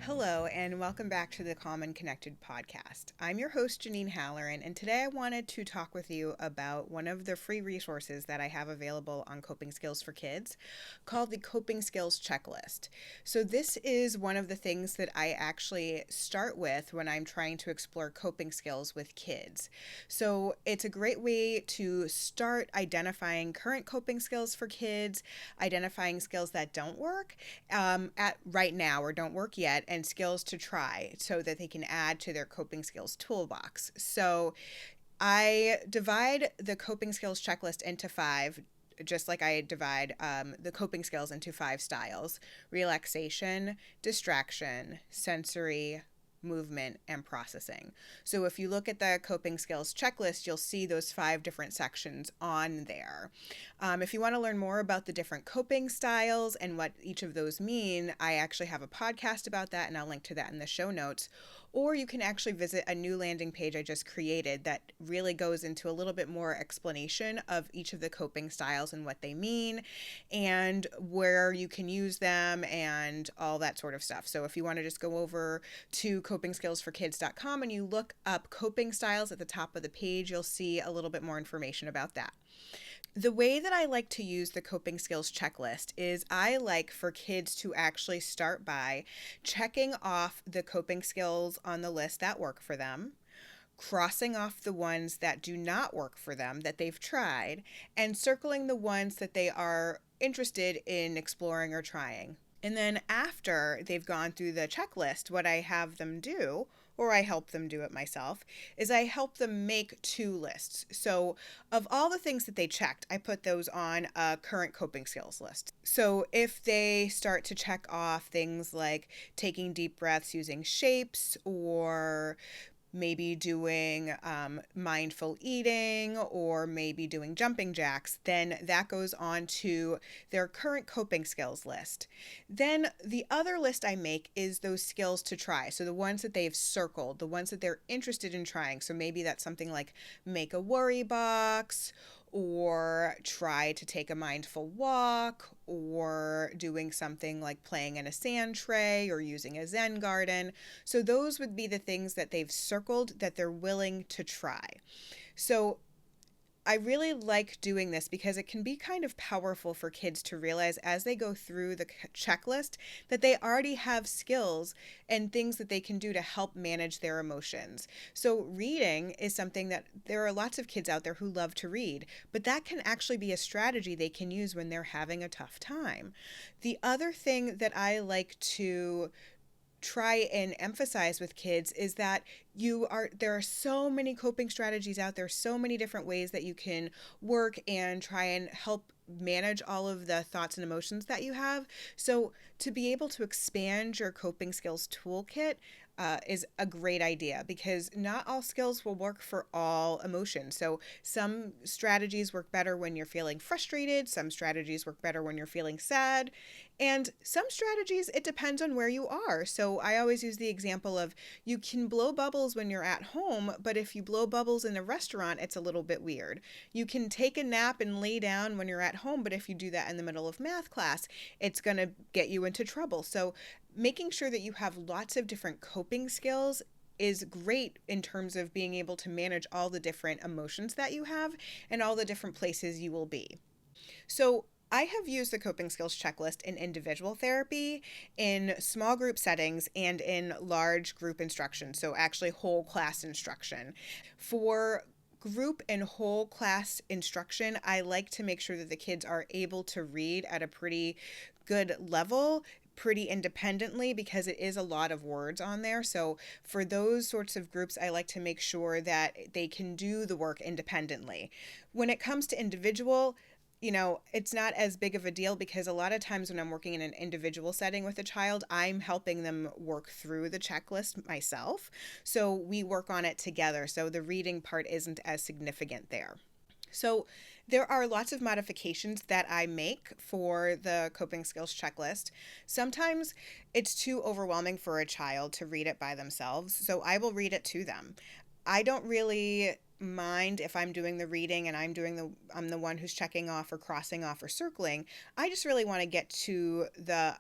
Hello, and welcome back to the Common Connected podcast. I'm your host, Janine Halloran, and today I wanted to talk with you about one of the free resources that I have available on coping skills for kids called the Coping Skills Checklist. So, this is one of the things that I actually start with when I'm trying to explore coping skills with kids. So, it's a great way to start identifying current coping skills for kids, identifying skills that don't work at right now or don't work yet, and skills to try so that they can add to their coping skills toolbox. So I divide the coping skills checklist into five, just like I divide the coping skills into five styles: relaxation, distraction, sensory, movement, and processing. So if you look at the coping skills checklist, you'll see those five different sections on there. If you want to learn more about the different coping styles and what each of those mean, I actually have a podcast about that, and I'll link to that in the show notes. Or you can actually visit a new landing page I just created that really goes into a little bit more explanation of each of the coping styles and what they mean and where you can use them and all that sort of stuff. So if you want to just go over to copingskillsforkids.com and you look up coping styles at the top of the page, you'll see a little bit more information about that. The way that I like to use the coping skills checklist is I like for kids to actually start by checking off the coping skills on the list that work for them, crossing off the ones that do not work for them that they've tried, and circling the ones that they are interested in exploring or trying. And then after they've gone through the checklist, what I have them do, or I help them do it myself, is I help them make two lists. So of all the things that they checked, I put those on a current coping skills list. So if they start to check off things like taking deep breaths using shapes, or maybe doing mindful eating, or maybe doing jumping jacks, then that goes on to their current coping skills list. Then the other list I make is those skills to try. So the ones that they've circled, the ones that they're interested in trying. So maybe that's something like make a worry box, or try to take a mindful walk, or doing something like playing in a sand tray or using a Zen garden. So those would be the things that they've circled that they're willing to try. So I really like doing this because it can be kind of powerful for kids to realize as they go through the checklist that they already have skills and things that they can do to help manage their emotions. So reading is something that there are lots of kids out there who love to read, but that can actually be a strategy they can use when they're having a tough time. The other thing that I like to try and emphasize with kids is that there are so many coping strategies out there, so many different ways that you can work and try and help manage all of the thoughts and emotions that you have. So to be able to expand your coping skills toolkit is a great idea, because not all skills will work for all emotions. So some strategies work better when you're feeling frustrated, some strategies work better when you're feeling sad, and some strategies, it depends on where you are. So I always use the example of you can blow bubbles when you're at home, but if you blow bubbles in a restaurant, it's a little bit weird. You can take a nap and lay down when you're at home, but if you do that in the middle of math class, it's going to get you into trouble. So making sure that you have lots of different coping skills is great in terms of being able to manage all the different emotions that you have and all the different places you will be. So I have used the coping skills checklist in individual therapy, in small group settings, and in large group instruction, so actually whole class instruction. For group and whole class instruction, I like to make sure that the kids are able to read at a pretty good level, pretty independently, because it is a lot of words on there. So for those sorts of groups, I like to make sure that they can do the work independently. When it comes to individual, it's not as big of a deal, because a lot of times when I'm working in an individual setting with a child, I'm helping them work through the checklist myself. So we work on it together. So the reading part isn't as significant there. So there are lots of modifications that I make for the coping skills checklist. Sometimes it's too overwhelming for a child to read it by themselves, so I will read it to them. I don't really mind if I'm doing the reading and I'm the one who's checking off or crossing off or circling. I just really want to get to the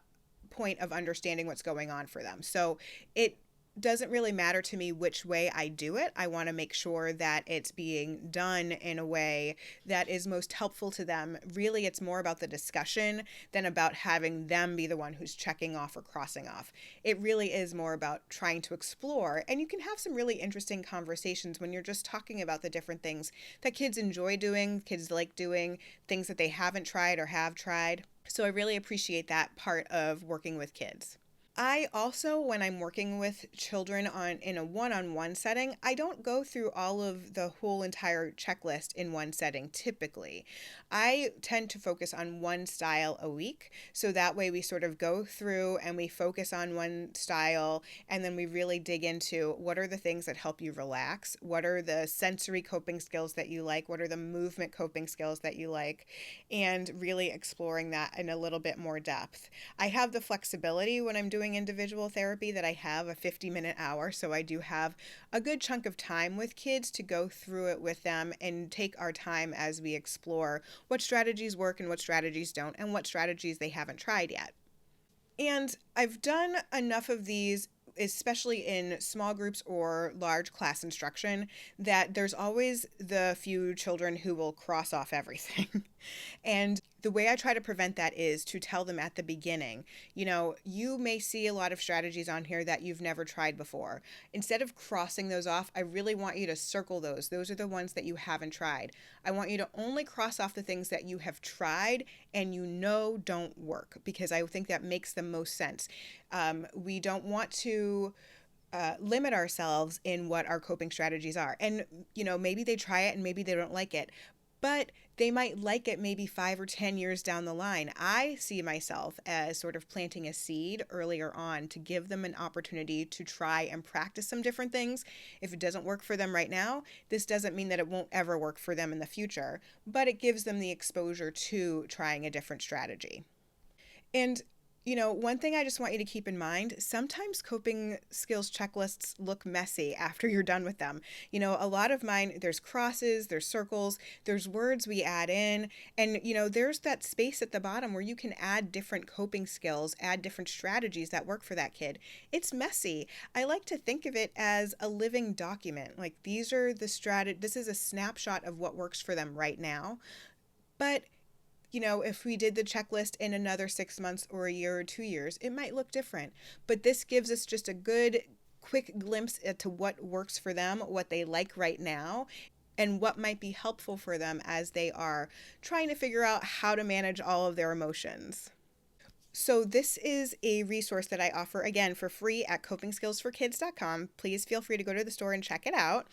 point of understanding what's going on for them. So it doesn't really matter to me which way I do it. I want to make sure that it's being done in a way that is most helpful to them. Really, it's more about the discussion than about having them be the one who's checking off or crossing off. It really is more about trying to explore, and you can have some really interesting conversations when you're just talking about the different things that kids enjoy doing, kids like doing, things that they haven't tried or have tried. So I really appreciate that part of working with kids. I also, when I'm working with children in a one-on-one setting, I don't go through all of the whole entire checklist in one setting typically. I tend to focus on one style a week, so that way we sort of go through and we focus on one style, and then we really dig into what are the things that help you relax, what are the sensory coping skills that you like, what are the movement coping skills that you like, and really exploring that in a little bit more depth. I have the flexibility when I'm doing individual therapy that I have a 50-minute hour, so I do have a good chunk of time with kids to go through it with them and take our time as we explore what strategies work and what strategies don't and what strategies they haven't tried yet. And I've done enough of these, especially in small groups or large class instruction, that there's always the few children who will cross off everything. And the way I try to prevent that is to tell them at the beginning, you may see a lot of strategies on here that you've never tried before. Instead of crossing those off, I really want you to circle those. Those are the ones that you haven't tried. I want you to only cross off the things that you have tried and don't work, because I think that makes the most sense. We don't want to limit ourselves in what our coping strategies are. And, maybe they try it and maybe they don't like it, but they might like it maybe 5 or 10 years down the line. I see myself as sort of planting a seed earlier on to give them an opportunity to try and practice some different things. If it doesn't work for them right now, this doesn't mean that it won't ever work for them in the future, but it gives them the exposure to trying a different strategy. And one thing I just want you to keep in mind, sometimes coping skills checklists look messy after you're done with them. A lot of mine, there's crosses, there's circles, there's words we add in, and, there's that space at the bottom where you can add different coping skills, add different strategies that work for that kid. It's messy. I like to think of it as a living document. Like, these are this is a snapshot of what works for them right now. But if we did the checklist in another 6 months or a year or 2 years, it might look different. But this gives us just a good, quick glimpse into what works for them, what they like right now, and what might be helpful for them as they are trying to figure out how to manage all of their emotions. So this is a resource that I offer, again, for free at copingskillsforkids.com. Please feel free to go to the store and check it out.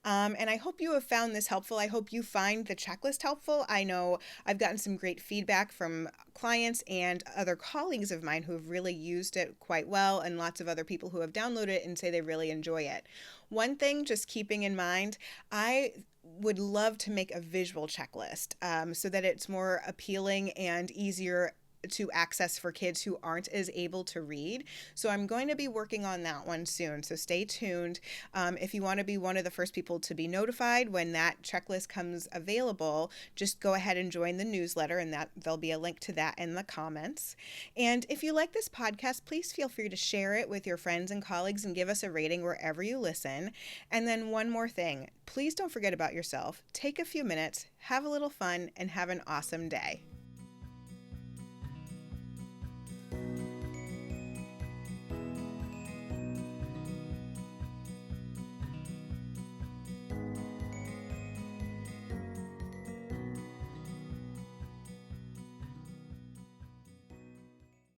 And I hope you have found this helpful. I hope you find the checklist helpful. I know I've gotten some great feedback from clients and other colleagues of mine who have really used it quite well, and lots of other people who have downloaded it and say they really enjoy it. One thing, just keeping in mind, I would love to make a visual checklist so that it's more appealing and easier to access for kids who aren't as able to read. So I'm going to be working on that one soon. So stay tuned. If you want to be one of the first people to be notified when that checklist comes available, just go ahead and join the newsletter, and that there'll be a link to that in the comments. And if you like this podcast, please feel free to share it with your friends and colleagues and give us a rating wherever you listen. And then one more thing, please don't forget about yourself. Take a few minutes, have a little fun, and have an awesome day.